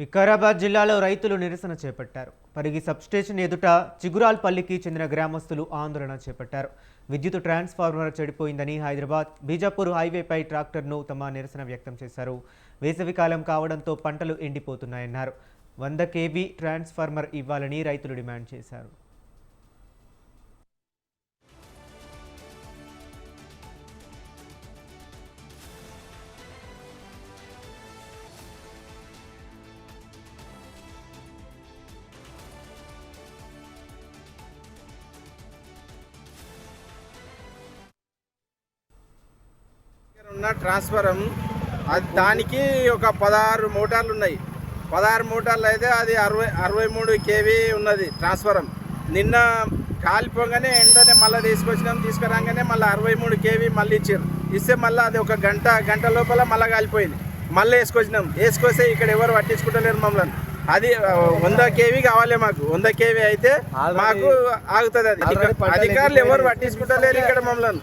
వికారాబాద్ జిల్లాలో రైతులు నిరసన చేపట్టారు. పరిగి సబ్స్టేషన్ ఎదుట చిగురాల్పల్లికి చెందిన గ్రామస్తులు ఆందోళన చేపట్టారు. విద్యుత్ ట్రాన్స్ఫార్మర్ చెడిపోయిందని హైదరాబాద్ బీజాపూర్ హైవేపై ట్రాక్టర్ను తమ నిరసన వ్యక్తం చేశారు. వేసవికాలం కావడంతో పంటలు ఎండిపోతున్నాయన్నారు. 100 kV ట్రాన్స్ఫార్మర్ ఇవ్వాలని రైతులు డిమాండ్ చేశారు. ఉన్న ట్రాన్స్ఫారం దానికి ఒక 16 మోటార్లు ఉన్నాయి. 16 మోటార్లు అయితే అది 63 kV ఉన్నది ట్రాన్స్ఫారం. నిన్న కాలిపోగానే వెంటనే మళ్ళీ తీసుకురాగానే మళ్ళీ 63 kV మళ్ళీ ఇచ్చారు. ఇస్తే మళ్ళీ అది ఒక గంట లోపల మళ్ళీ కాలిపోయింది. మళ్ళీ వేసుకొస్తే ఇక్కడ ఎవరు పట్టించుకుంటలేరు మమ్మల్ని. అది 100 kV కావాలి మాకు. 100 kV అయితే మాకు ఆగుతుంది. అది అధికారులు ఎవరు పట్టించుకుంటలేరు ఇక్కడ మమ్మల్ని.